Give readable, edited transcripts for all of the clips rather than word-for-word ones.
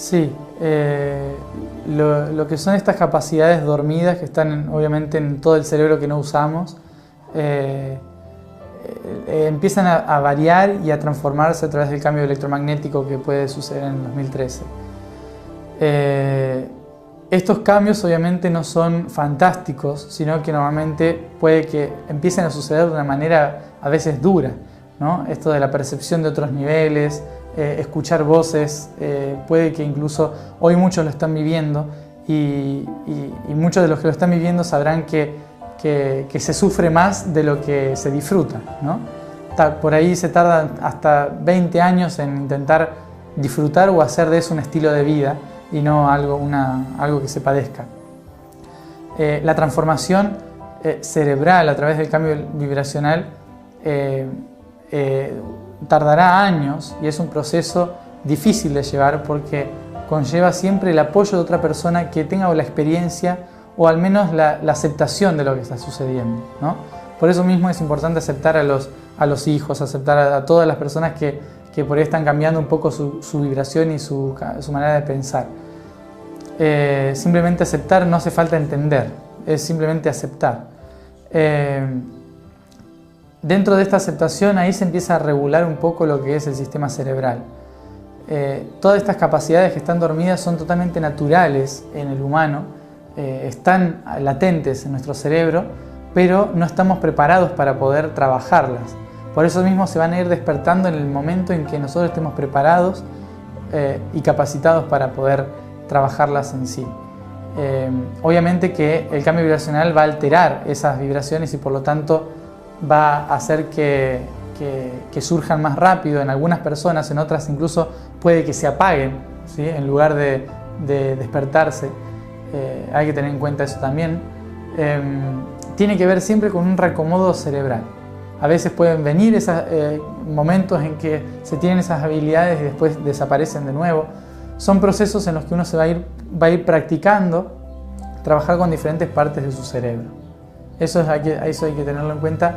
Sí, lo que son estas capacidades dormidas que están obviamente en todo el cerebro que no usamos, empiezan a variar y a transformarse a través del cambio electromagnético que puede suceder en el 2013. Estos cambios obviamente no son fantásticos, sino que normalmente puede que empiecen a suceder de una manera a veces dura, ¿no? Esto de la percepción de otros niveles, escuchar voces, puede que incluso hoy muchos lo están viviendo y muchos de los que lo están viviendo sabrán que se sufre más de lo que se disfruta, ¿no? Por ahí se tarda hasta 20 años en intentar disfrutar o hacer de eso un estilo de vida y no algo que se padezca. La transformación cerebral a través del cambio vibracional tardará años y es un proceso difícil de llevar porque conlleva siempre el apoyo de otra persona que tenga la experiencia o al menos la aceptación de lo que está sucediendo, ¿no? Por eso mismo es importante aceptar a los hijos, aceptar a todas las personas que por ahí están cambiando un poco su vibración y su manera de pensar. Simplemente aceptar, no hace falta entender, es simplemente aceptar. Dentro de esta aceptación ahí se empieza a regular un poco lo que es el sistema cerebral. Todas estas capacidades que están dormidas son totalmente naturales en el humano, están latentes en nuestro cerebro, pero no estamos preparados para poder trabajarlas. Por eso mismo se van a ir despertando en el momento en que nosotros estemos preparados y capacitados para poder trabajarlas en sí. Obviamente que el cambio vibracional va a alterar esas vibraciones y por lo tanto va a hacer que surjan más rápido en algunas personas, en otras incluso puede que se apaguen, ¿sí? En lugar de despertarse. Hay que tener en cuenta eso también. Tiene que ver siempre con un reacomodo cerebral. A veces pueden venir esos momentos en que se tienen esas habilidades y después desaparecen de nuevo. Son procesos en los que uno va a ir practicando trabajar con diferentes partes de su cerebro. Eso hay que tenerlo en cuenta.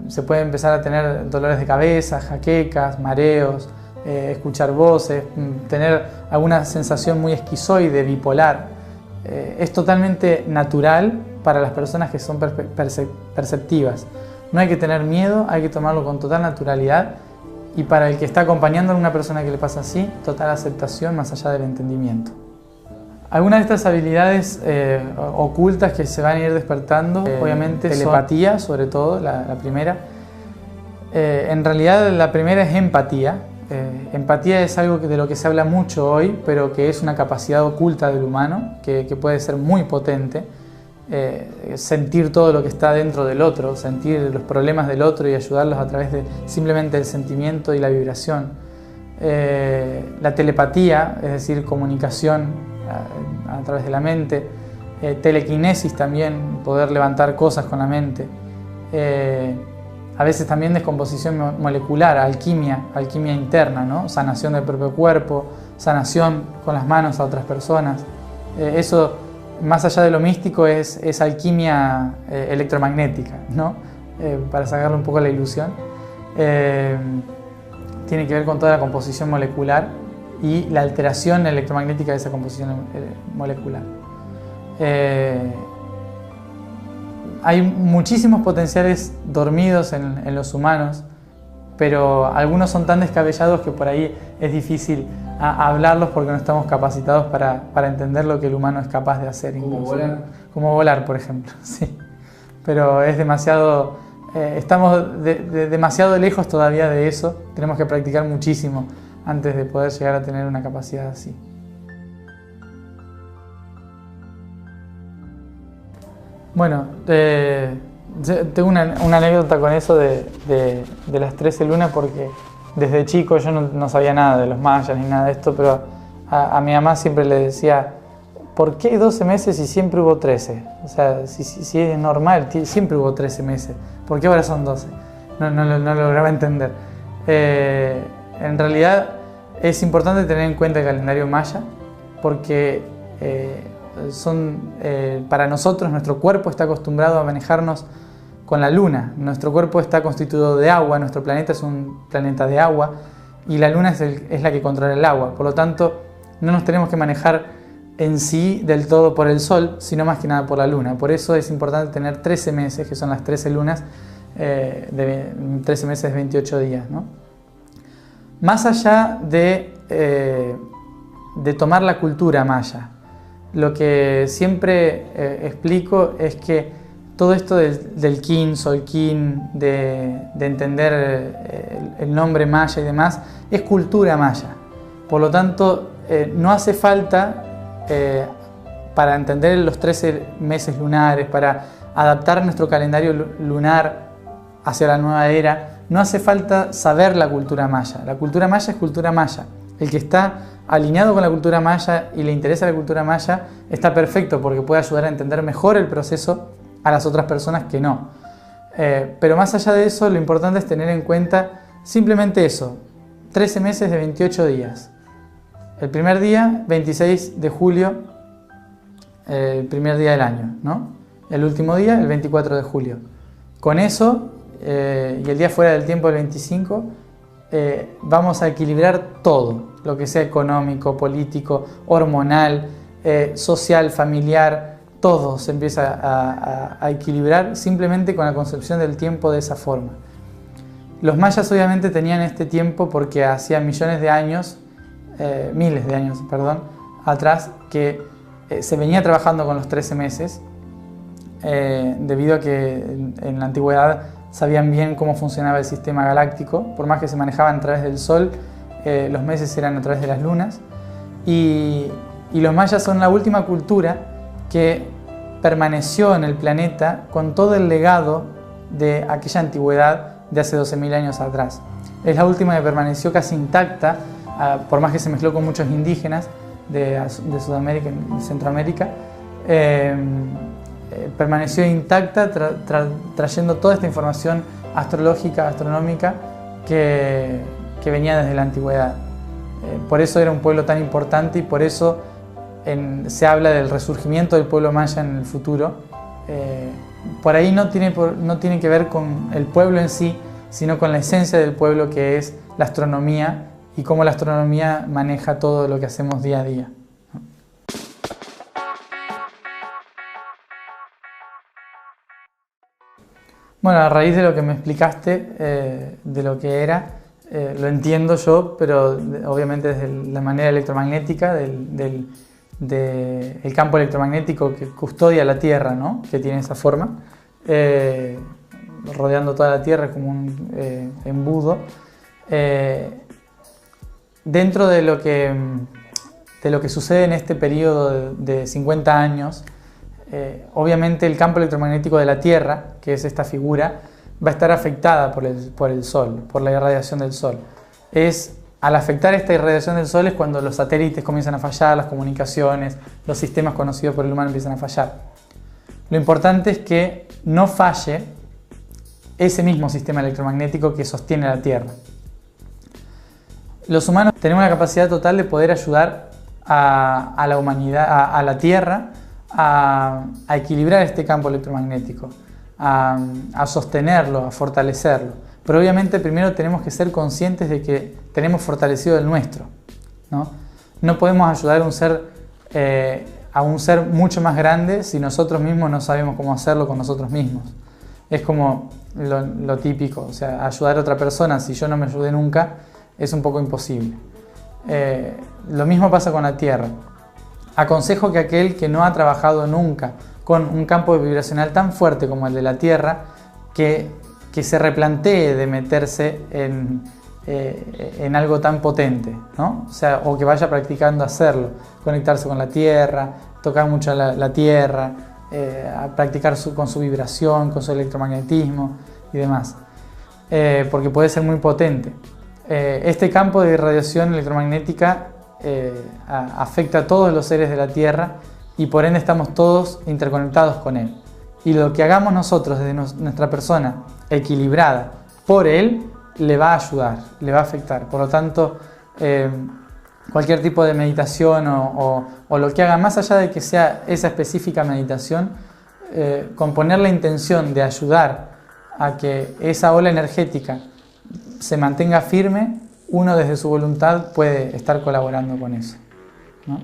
Se puede empezar a tener dolores de cabeza, jaquecas, mareos, escuchar voces, tener alguna sensación muy esquizoide, bipolar. Es totalmente natural para las personas que son perceptivas. No hay que tener miedo, hay que tomarlo con total naturalidad y para el que está acompañando a una persona que le pasa así, total aceptación más allá del entendimiento. Algunas de estas habilidades ocultas que se van a ir despertando, obviamente telepatía, sobre todo, la primera. En realidad la primera es empatía. Empatía es algo de lo que se habla mucho hoy, pero que es una capacidad oculta del humano, que puede ser muy potente. Sentir todo lo que está dentro del otro, sentir los problemas del otro y ayudarlos a través de simplemente el sentimiento y la vibración. La telepatía, es decir, comunicación a través de la mente, telequinesis también, poder levantar cosas con la mente, a veces también descomposición molecular, alquimia interna, ¿no? Sanación del propio cuerpo, sanación con las manos a otras personas. Eso, más allá de lo místico, es alquimia electromagnética, ¿no? Para sacarle un poco la ilusión. Tiene que ver con toda la composición molecular y la alteración electromagnética de esa composición molecular. Hay muchísimos potenciales dormidos en los humanos, pero algunos son tan descabellados que por ahí es difícil hablarlos porque no estamos capacitados para entender lo que el humano es capaz de hacer. ¿Como volar? Como volar, por ejemplo, sí. Pero es demasiado... estamos demasiado lejos todavía de eso. Tenemos que practicar muchísimo antes de poder llegar a tener una capacidad así. Bueno, tengo una anécdota con eso de las 13 lunas porque desde chico yo no sabía nada de los mayas ni nada de esto, pero a mi mamá siempre le decía, ¿por qué 12 meses si siempre hubo 13? O sea, si es normal, siempre hubo 13 meses, ¿por qué ahora son 12? No lo lograba entender. En realidad es importante tener en cuenta el calendario maya porque para nosotros nuestro cuerpo está acostumbrado a manejarnos con la luna. Nuestro cuerpo está constituido de agua, nuestro planeta es un planeta de agua y la luna es la que controla el agua. Por lo tanto, no nos tenemos que manejar en sí del todo por el sol, sino más que nada por la luna. Por eso es importante tener 13 meses, que son las 13 lunas, 13 meses de 28 días, ¿no? Más allá de tomar la cultura maya, lo que siempre explico es que todo esto del kin, sol kin, de entender el nombre maya y demás, es cultura maya. Por lo tanto, no hace falta, para entender los 13 meses lunares, para adaptar nuestro calendario lunar hacia la nueva era, no hace falta saber la cultura maya. La cultura maya es cultura maya. El que está alineado con la cultura maya y le interesa la cultura maya está perfecto, porque puede ayudar a entender mejor el proceso a las otras personas que no. Pero más allá de eso, lo importante es tener en cuenta simplemente eso: 13 meses de 28 días. El primer día, 26 de julio, el primer día del año, ¿no? El último día, el 24 de julio. Con eso, y el día fuera del tiempo, el 25, vamos a equilibrar todo, lo que sea económico, político, hormonal, social, familiar, todo se empieza a equilibrar simplemente con la concepción del tiempo de esa forma. Los mayas obviamente tenían este tiempo porque hacía miles de años, atrás, que se venía trabajando con los 13 meses, debido a que en la antigüedad sabían bien cómo funcionaba el sistema galáctico. Por más que se manejaban a través del sol, los meses eran a través de las lunas, y los mayas son la última cultura que permaneció en el planeta con todo el legado de aquella antigüedad de hace 12.000 años atrás. Es la última que permaneció casi intacta, por más que se mezcló con muchos indígenas de Sudamérica y Centroamérica. Permaneció intacta, trayendo toda esta información astrológica, astronómica que venía desde la antigüedad. Por eso era un pueblo tan importante, y por eso se habla del resurgimiento del pueblo maya en el futuro. Por ahí no tiene que ver con el pueblo en sí, sino con la esencia del pueblo, que es la astronomía, y cómo la astronomía maneja todo lo que hacemos día a día. Bueno, a raíz de lo que me explicaste, de lo que era, lo entiendo yo, pero obviamente desde la manera electromagnética, del campo electromagnético que custodia la Tierra, ¿no? Que tiene esa forma, rodeando toda la Tierra como un embudo. Dentro de lo que sucede en este periodo de 50 años, obviamente el campo electromagnético de la Tierra, que es esta figura, va a estar afectada por el Sol, por la irradiación del Sol. Al afectar esta irradiación del Sol es cuando los satélites comienzan a fallar, las comunicaciones, los sistemas conocidos por el humano empiezan a fallar. Lo importante es que no falle ese mismo sistema electromagnético que sostiene la Tierra. Los humanos tenemos la capacidad total de poder ayudar a la humanidad, a la Tierra, a equilibrar este campo electromagnético, a sostenerlo, a fortalecerlo. Pero obviamente primero tenemos que ser conscientes de que tenemos fortalecido el nuestro, ¿no? No podemos ayudar a un ser mucho más grande si nosotros mismos no sabemos cómo hacerlo con nosotros mismos. Es como lo típico, o sea, ayudar a otra persona si yo no me ayudé nunca es un poco imposible. Lo mismo pasa con la Tierra. Aconsejo que aquel que no ha trabajado nunca con un campo vibracional tan fuerte como el de la Tierra, que se replantee de meterse en algo tan potente, ¿no? O sea, o que vaya practicando hacerlo, conectarse con la Tierra, tocar mucho la Tierra, a practicar con su vibración, con su electromagnetismo y demás, porque puede ser muy potente. Este campo de irradiación electromagnética afecta a todos los seres de la Tierra, y por ende estamos todos interconectados con él. Y lo que hagamos nosotros desde nuestra persona equilibrada por él, le va a ayudar, le va a afectar. Por lo tanto, cualquier tipo de meditación o lo que haga, más allá de que sea esa específica meditación, con poner la intención de ayudar a que esa ola energética se mantenga firme, uno desde su voluntad puede estar colaborando con eso, ¿no?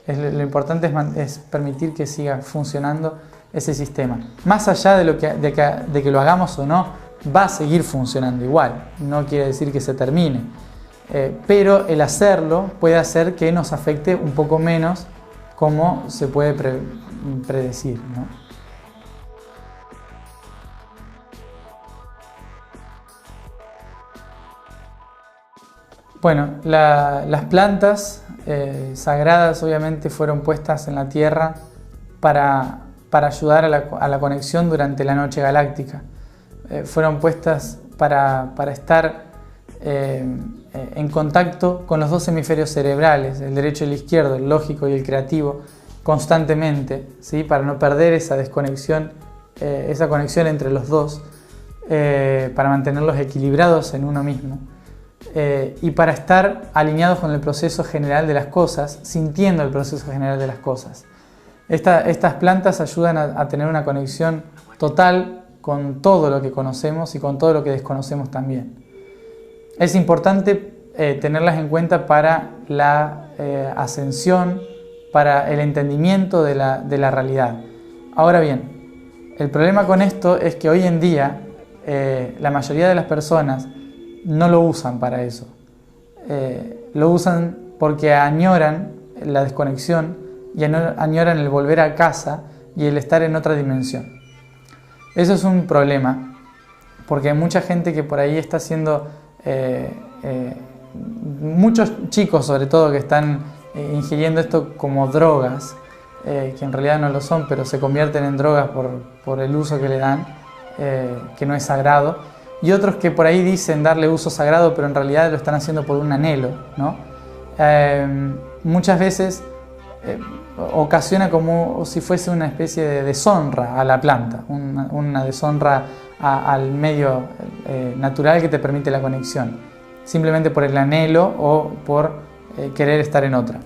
Lo importante es permitir que siga funcionando ese sistema. Más allá de que lo hagamos o no, va a seguir funcionando igual. No quiere decir que se termine. Pero el hacerlo puede hacer que nos afecte un poco menos, como se puede predecir, ¿no? Bueno, las plantas sagradas obviamente fueron puestas en la Tierra para ayudar a la conexión durante la noche galáctica. Fueron puestas para estar en contacto con los dos hemisferios cerebrales, el derecho y el izquierdo, el lógico y el creativo, constantemente, ¿sí? Para no perder esa desconexión, esa conexión entre los dos, para mantenerlos equilibrados en uno mismo. Y para estar alineados con el proceso general de las cosas, sintiendo el proceso general de las cosas. Estas plantas ayudan a tener una conexión total con todo lo que conocemos y con todo lo que desconocemos también. Es importante tenerlas en cuenta para la ascensión, para el entendimiento de la realidad. Ahora bien, el problema con esto es que hoy en día la mayoría de las personas no lo usan para eso. Lo usan porque añoran la desconexión y añoran el volver a casa y el estar en otra dimensión. Eso es un problema, porque hay mucha gente que por ahí está haciendo, muchos chicos sobre todo, que están ingiriendo esto como drogas, que en realidad no lo son, pero se convierten en drogas por el uso que le dan, que no es sagrado. Y otros que por ahí dicen darle uso sagrado, pero en realidad lo están haciendo por un anhelo, ¿no? Muchas veces ocasiona como si fuese una especie de deshonra a la planta, una deshonra al medio natural que te permite la conexión, simplemente por el anhelo o por querer estar en otra.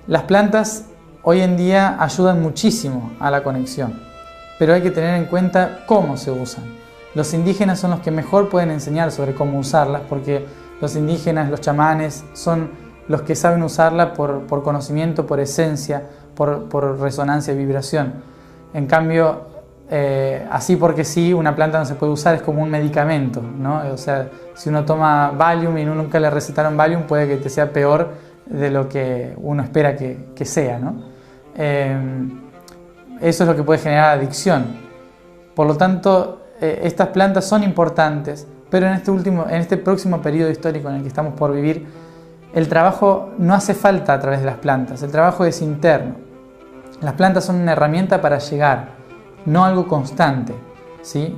Las plantas hoy en día ayudan muchísimo a la conexión, pero hay que tener en cuenta cómo se usan. Los indígenas son los que mejor pueden enseñar sobre cómo usarlas, porque los indígenas, los chamanes, son los que saben usarla por conocimiento, por esencia, por resonancia y vibración. En cambio, así porque sí, una planta no se puede usar, es como un medicamento, ¿no? O sea, si uno toma Valium y nunca le recetaron Valium, puede que te sea peor de lo que uno espera que sea, ¿no? Eso es lo que puede generar adicción. Por lo tanto, estas plantas son importantes, pero en este próximo periodo histórico en el que estamos por vivir, el trabajo no hace falta a través de las plantas, el trabajo es interno. Las plantas son una herramienta para llegar, no algo constante, ¿sí?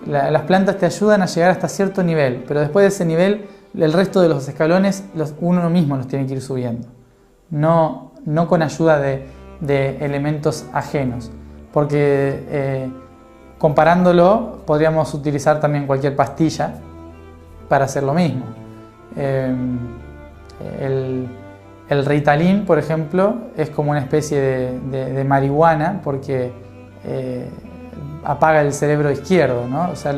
Las plantas te ayudan a llegar hasta cierto nivel, pero después de ese nivel, el resto de los escalones uno mismo los tiene que ir subiendo, no con ayuda de elementos ajenos, porque comparándolo, podríamos utilizar también cualquier pastilla para hacer lo mismo. El Ritalin, por ejemplo, es como una especie de marihuana porque apaga el cerebro izquierdo, ¿no? O sea,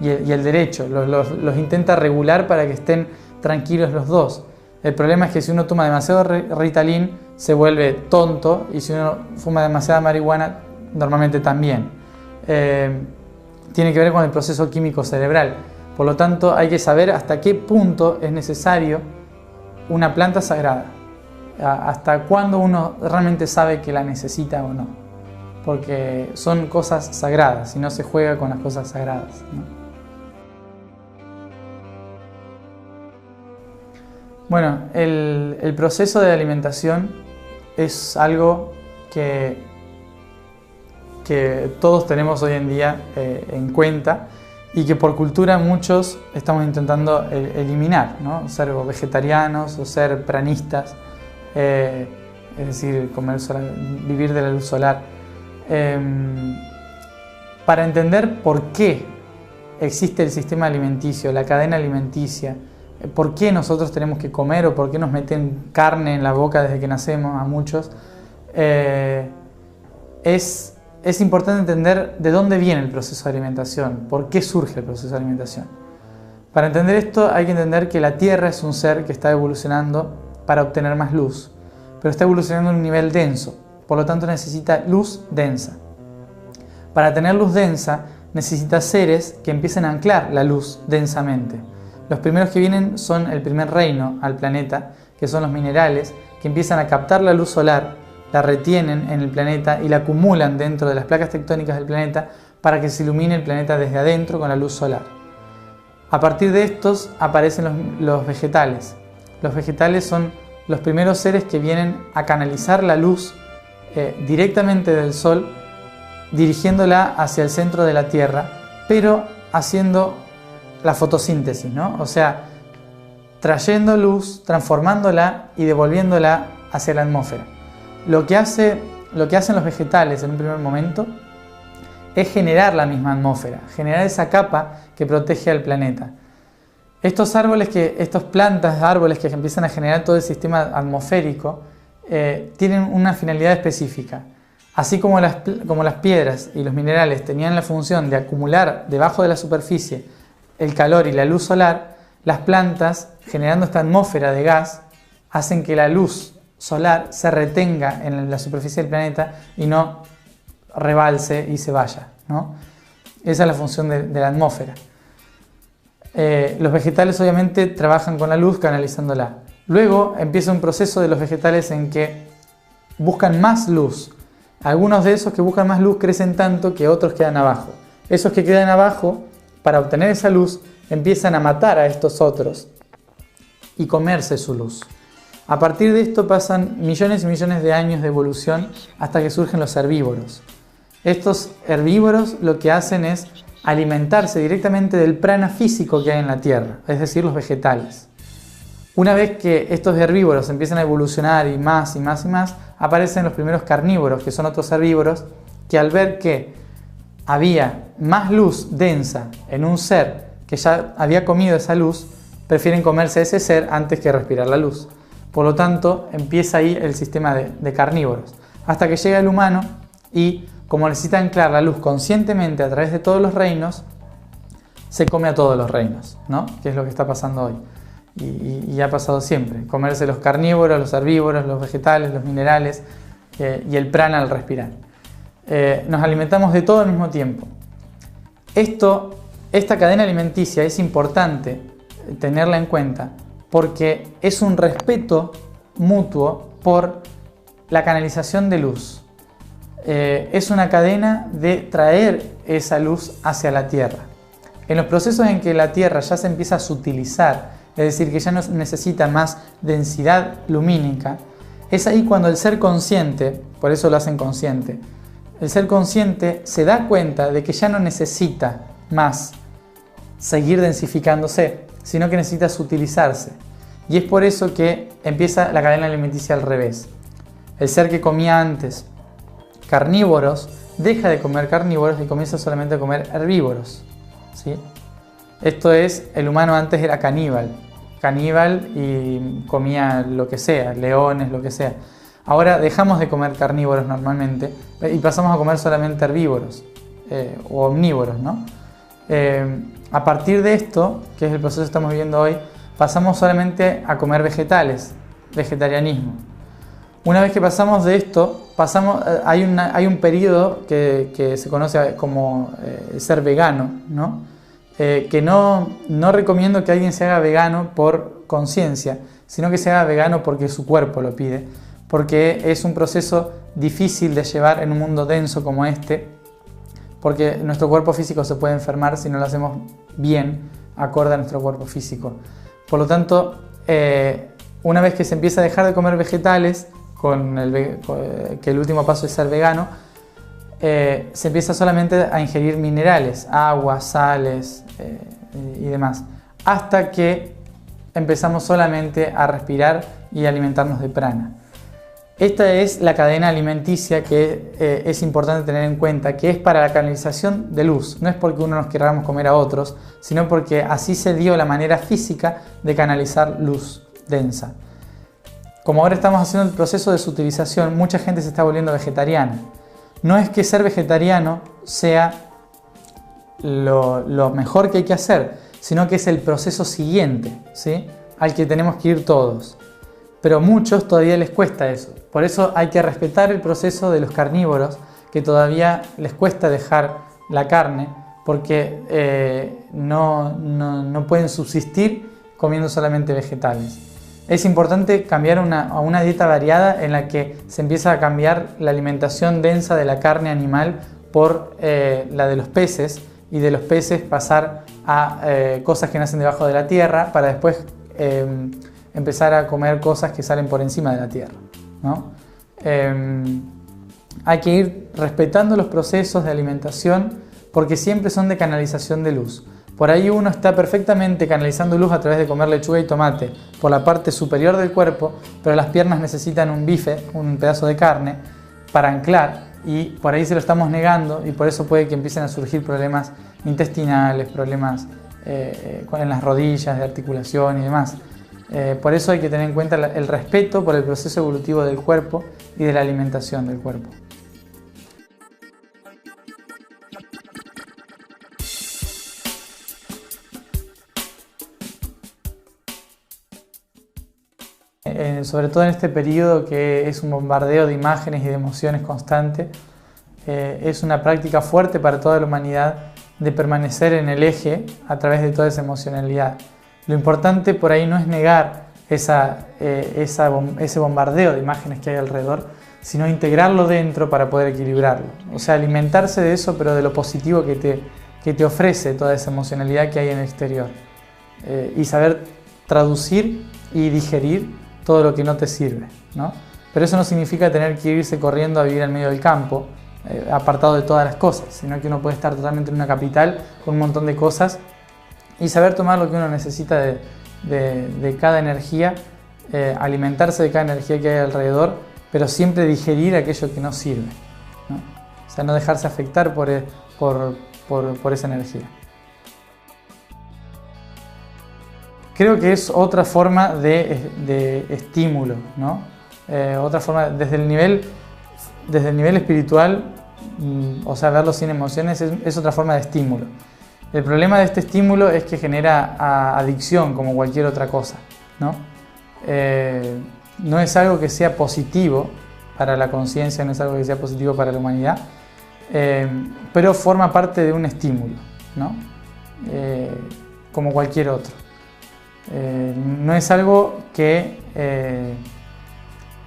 y el derecho, los intenta regular para que estén tranquilos los dos. El problema es que si uno toma demasiado Ritalin se vuelve tonto, y si uno fuma demasiada marihuana, normalmente también. Tiene que ver con el proceso químico cerebral. Por lo tanto, hay que saber hasta qué punto es necesario una planta sagrada, hasta cuándo uno realmente sabe que la necesita o no, porque son cosas sagradas y no se juega con las cosas sagradas, ¿no? Bueno, el proceso de alimentación es algo que todos tenemos hoy en día en cuenta, y que por cultura muchos estamos intentando eliminar, ¿no? Ser vegetarianos o ser pranistas, es decir, vivir de la luz solar. Para entender por qué existe el sistema alimenticio, la cadena alimenticia, por qué nosotros tenemos que comer o por qué nos meten carne en la boca desde que nacemos a muchos, es importante entender de dónde viene el proceso de alimentación, por qué surge el proceso de alimentación. Para entender esto hay que entender que la Tierra es un ser que está evolucionando para obtener más luz, pero está evolucionando a un nivel denso, por lo tanto necesita luz densa. Para tener luz densa necesita seres que empiecen a anclar la luz densamente. Los primeros que vienen son el primer reino al planeta, que son los minerales, que empiezan a captar la luz solar, la retienen en el planeta y la acumulan dentro de las placas tectónicas del planeta para que se ilumine el planeta desde adentro con la luz solar. A partir de estos aparecen los vegetales. Los vegetales son los primeros seres que vienen a canalizar la luz directamente del Sol, dirigiéndola hacia el centro de la Tierra, pero haciendo la fotosíntesis, ¿no? O sea, trayendo luz, transformándola y devolviéndola hacia la atmósfera. Lo que hacen los vegetales en un primer momento es generar la misma atmósfera, generar esa capa que protege al planeta. Estas plantas, árboles que empiezan a generar todo el sistema atmosférico, tienen una finalidad específica. Así como las piedras y los minerales tenían la función de acumular debajo de la superficie el calor y la luz solar, las plantas, generando esta atmósfera de gas, hacen que la luz solar se retenga en la superficie del planeta y no rebalse y se vaya, ¿no? Esa es la función de la atmósfera. Los vegetales obviamente trabajan con la luz canalizándola. Luego empieza un proceso de los vegetales en que buscan más luz. Algunos de esos que buscan más luz crecen tanto que otros quedan abajo. Esos que quedan abajo, para obtener esa luz, empiezan a matar a estos otros y comerse su luz. A partir de esto pasan millones y millones de años de evolución hasta que surgen los herbívoros. Estos herbívoros lo que hacen es alimentarse directamente del prana físico que hay en la Tierra, es decir, los vegetales. Una vez que estos herbívoros empiezan a evolucionar y más, aparecen los primeros carnívoros, que son otros herbívoros, que al ver que había más luz densa en un ser que ya había comido esa luz, prefieren comerse ese ser antes que respirar la luz. Por lo tanto, empieza ahí el sistema de carnívoros, hasta que llega el humano y, como necesita anclar la luz conscientemente a través de todos los reinos, se come a todos los reinos, ¿no? Que es lo que está pasando hoy. Y ha pasado siempre, comerse los carnívoros, los herbívoros, los vegetales, los minerales y el prana al respirar. Nos alimentamos de todo al mismo tiempo. Esta cadena alimenticia es importante tenerla en cuenta porque es un respeto mutuo por la canalización de luz. Es una cadena de traer esa luz hacia la Tierra. En los procesos en que la Tierra ya se empieza a sutilizar, es decir, que ya no necesita más densidad lumínica, es ahí cuando el ser consciente, por eso lo hacen consciente, el ser consciente se da cuenta de que ya no necesita más seguir densificándose, sino que necesita sutilizarse. Y es por eso que empieza la cadena alimenticia al revés. El ser que comía antes carnívoros deja de comer carnívoros y comienza solamente a comer herbívoros, ¿sí? Esto es, el humano antes era caníbal y comía lo que sea, leones, lo que sea. Ahora dejamos de comer carnívoros normalmente y pasamos a comer solamente herbívoros o omnívoros, ¿no? A partir de esto, que es el proceso que estamos viviendo hoy, pasamos solamente a comer vegetales, vegetarianismo. Una vez que pasamos de esto, hay un periodo que se conoce como ser vegano, ¿no? Que no recomiendo que alguien se haga vegano por conciencia, sino que se haga vegano porque su cuerpo lo pide, porque es un proceso difícil de llevar en un mundo denso como este, porque nuestro cuerpo físico se puede enfermar si no lo hacemos bien, acorde a nuestro cuerpo físico. Por lo tanto, una vez que se empieza a dejar de comer vegetales, que el último paso es ser vegano, se empieza solamente a ingerir minerales, agua, sales y demás, hasta que empezamos solamente a respirar y alimentarnos de prana. Esta es la cadena alimenticia que es importante tener en cuenta, que es para la canalización de luz. No es porque uno nos queramos comer a otros, sino porque así se dio la manera física de canalizar luz densa. Como ahora estamos haciendo el proceso de sutilización, mucha gente se está volviendo vegetariana. No es que ser vegetariano sea lo mejor que hay que hacer, sino que es el proceso siguiente, ¿sí?, al que tenemos que ir todos. Pero a muchos todavía les cuesta eso. Por eso hay que respetar el proceso de los carnívoros, que todavía les cuesta dejar la carne, porque no pueden subsistir comiendo solamente vegetales. Es importante cambiar a una dieta variada en la que se empieza a cambiar la alimentación densa de la carne animal por la de los peces, y de los peces pasar a cosas que nacen debajo de la tierra, para después empezar a comer cosas que salen por encima de la tierra, ¿no? Hay que ir respetando los procesos de alimentación, porque siempre son de canalización de luz. Por ahí uno está perfectamente canalizando luz a través de comer lechuga y tomate por la parte superior del cuerpo, pero las piernas necesitan un bife, un pedazo de carne, para anclar, y por ahí se lo estamos negando, y por eso puede que empiecen a surgir problemas intestinales, problemas en las rodillas, de articulación y demás. Por eso hay que tener en cuenta el respeto por el proceso evolutivo del cuerpo y de la alimentación del cuerpo. Sobre todo en este periodo que es un bombardeo de imágenes y de emociones constante, es una práctica fuerte para toda la humanidad de permanecer en el eje a través de toda esa emocionalidad. Lo importante por ahí no es negar ese bombardeo de imágenes que hay alrededor, sino integrarlo dentro para poder equilibrarlo. O sea, alimentarse de eso, pero de lo positivo que te ofrece toda esa emocionalidad que hay en el exterior. Y saber traducir y digerir todo lo que no te sirve, ¿no? Pero eso no significa tener que irse corriendo a vivir en medio del campo, apartado de todas las cosas, sino que uno puede estar totalmente en una capital con un montón de cosas y saber tomar lo que uno necesita de cada energía, alimentarse de cada energía que hay alrededor, pero siempre digerir aquello que no sirve, ¿no? O sea, no dejarse afectar por esa energía. Creo que es otra forma de estímulo, ¿no? Otra forma, desde el nivel espiritual, o sea, verlo sin emociones es otra forma de estímulo. El problema de este estímulo es que genera adicción, como cualquier otra cosa, ¿no? No es algo que sea positivo para la conciencia, no es algo que sea positivo para la humanidad, pero forma parte de un estímulo, ¿no? Como cualquier otro. No es algo que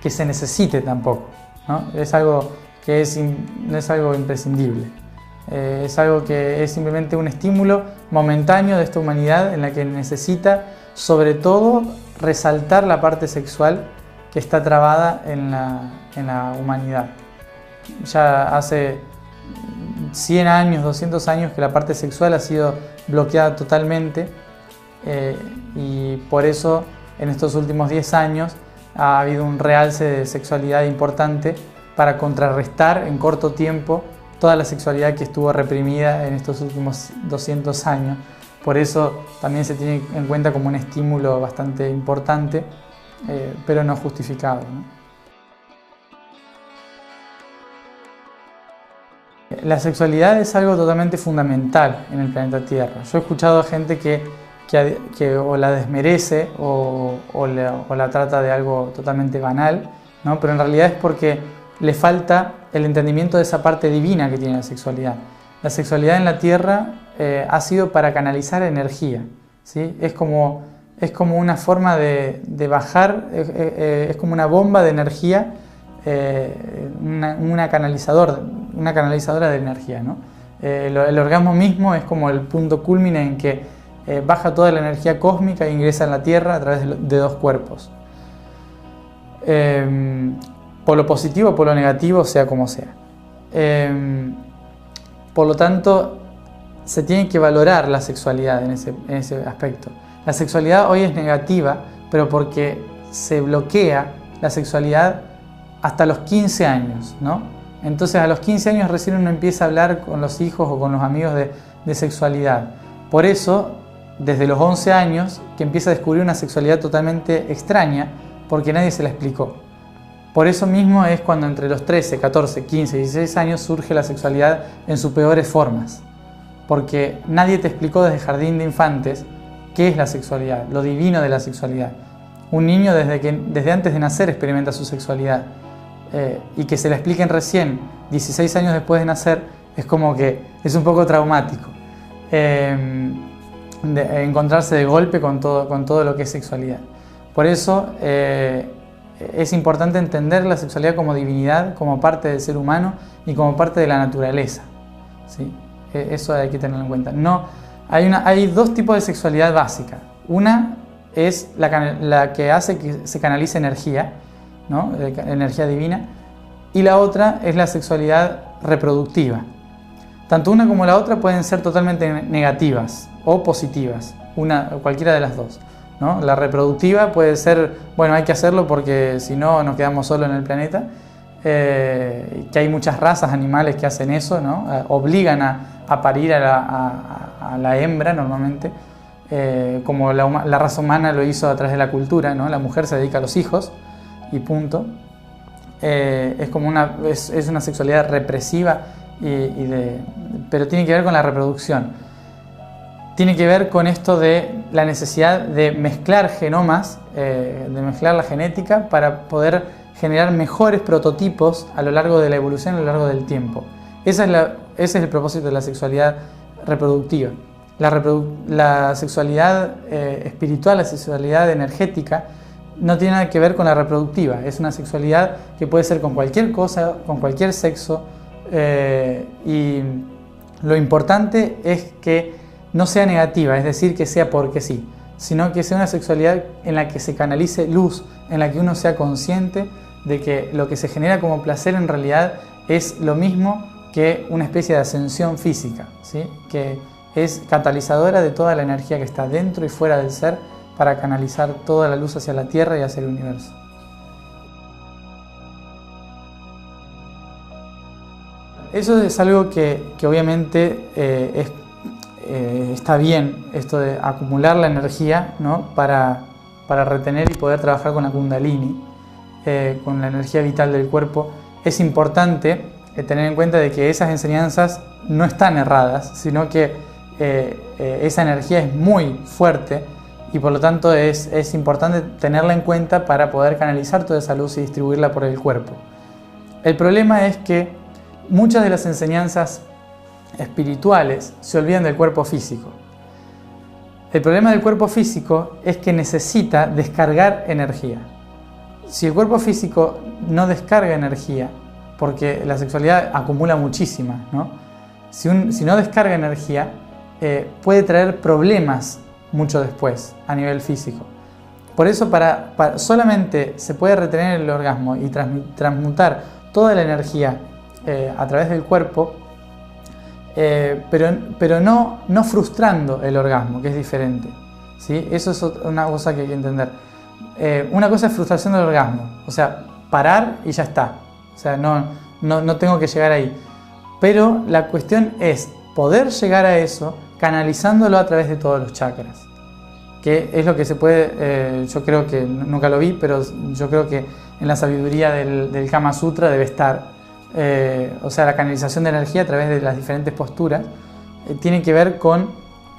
se necesite tampoco, ¿no? Es algo que no es algo imprescindible. Es algo que es simplemente un estímulo momentáneo de esta humanidad en la que necesita, sobre todo, resaltar la parte sexual que está trabada en la humanidad. Ya hace 100 años, 200 años que la parte sexual ha sido bloqueada totalmente, y por eso en estos últimos 10 años ha habido un realce de sexualidad importante para contrarrestar en corto tiempo toda la sexualidad que estuvo reprimida en estos últimos 200 años. Por eso también se tiene en cuenta como un estímulo bastante importante, pero no justificado, ¿no? La sexualidad es algo totalmente fundamental en el planeta Tierra. Yo he escuchado a gente que o la desmerece o la trata de algo totalmente banal, ¿no? Pero en realidad es porque le falta el entendimiento de esa parte divina que tiene la sexualidad. La sexualidad en la Tierra ha sido para canalizar energía, ¿sí? Es como una forma de bajar, es como una bomba de energía, una canalizadora de energía, ¿no? El orgasmo mismo es como el punto culmine en que baja toda la energía cósmica e ingresa en la Tierra a través de dos cuerpos. Por lo positivo o por lo negativo, sea como sea. Por lo tanto, se tiene que valorar la sexualidad en ese aspecto. La sexualidad hoy es negativa, pero porque se bloquea la sexualidad hasta los 15 años, ¿no? Entonces a los 15 años recién uno empieza a hablar con los hijos o con los amigos de sexualidad. Por eso, desde los 11 años, que empieza a descubrir una sexualidad totalmente extraña, porque nadie se la explicó. Por eso mismo es cuando entre los 13, 14, 15 y 16 años surge la sexualidad en sus peores formas. porque nadie te explicó desde jardín de infantes qué es la sexualidad, lo divino de la sexualidad. Un niño desde antes de nacer experimenta su sexualidad, y que se la expliquen recién, 16 años después de nacer, es como que es un poco traumático. Encontrarse de golpe con todo lo que es sexualidad. Por eso es importante entender la sexualidad como divinidad, como parte del ser humano y como parte de la naturaleza, ¿sí? Eso hay que tenerlo en cuenta. Hay dos tipos de sexualidad básica. Una es la que hace que se canalice energía, ¿no? Energía divina, y la otra es la sexualidad reproductiva. Tanto una como la otra pueden ser totalmente negativas o positivas, cualquiera de las dos, ¿no? La reproductiva puede ser, bueno, hay que hacerlo porque si no nos quedamos solos en el planeta, que hay muchas razas animales que hacen eso, ¿no? Obligan a parir a la hembra normalmente, como la raza humana lo hizo a través de la cultura, ¿no? La mujer se dedica a los hijos y punto. Es una sexualidad represiva, pero tiene que ver con la reproducción. Tiene que ver con esto de la necesidad de mezclar genomas, de mezclar la genética para poder generar mejores prototipos a lo largo de la evolución, a lo largo del tiempo. Ese es el propósito de la sexualidad reproductiva. La sexualidad espiritual, la sexualidad energética, no tiene nada que ver con la reproductiva. Es una sexualidad que puede ser con cualquier cosa, con cualquier sexo, y lo importante es que no sea negativa, es decir, que sea porque sí, sino que sea una sexualidad en la que se canalice luz, en la que uno sea consciente de que lo que se genera como placer en realidad es lo mismo que una especie de ascensión física, ¿sí? Que es catalizadora de toda la energía que está dentro y fuera del ser, para canalizar toda la luz hacia la Tierra y hacia el universo. Eso es algo que obviamente está bien, esto de acumular la energía, ¿no? para retener y poder trabajar con la Kundalini, con la energía vital del cuerpo. Es importante tener en cuenta de que esas enseñanzas no están erradas, sino que esa energía es muy fuerte, y por lo tanto es importante tenerla en cuenta para poder canalizar toda esa luz y distribuirla por el cuerpo. El problema es que muchas de las enseñanzas espirituales se olvidan del cuerpo físico. El problema del cuerpo físico es que necesita descargar energía. Si el cuerpo físico no descarga energía, porque la sexualidad acumula muchísima, ¿no? Si no descarga energía, puede traer problemas mucho después a nivel físico. Por eso solamente se puede retener el orgasmo y transmutar toda la energía a través del cuerpo, pero no frustrando el orgasmo, que es diferente, ¿sí? Eso es una cosa que hay que entender. Una cosa es frustración del orgasmo, o sea, parar y ya está, o sea, no tengo que llegar ahí. Pero la cuestión es poder llegar a eso canalizándolo a través de todos los chakras, que es lo que se puede, yo creo que, nunca lo vi, pero yo creo que en la sabiduría del Kama Sutra debe estar, o sea, la canalización de energía a través de las diferentes posturas, tiene que ver con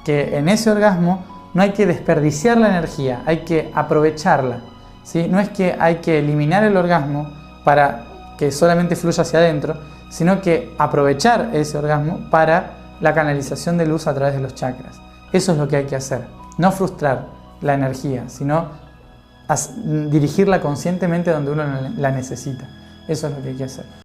que en ese orgasmo no hay que desperdiciar la energía, hay que aprovecharla, ¿sí? No es que hay que eliminar el orgasmo para que solamente fluya hacia adentro, sino que aprovechar ese orgasmo para la canalización de luz a través de los chakras. Eso es lo que hay que hacer, no frustrar la energía, sino dirigirla conscientemente donde uno la necesita. Eso es lo que hay que hacer.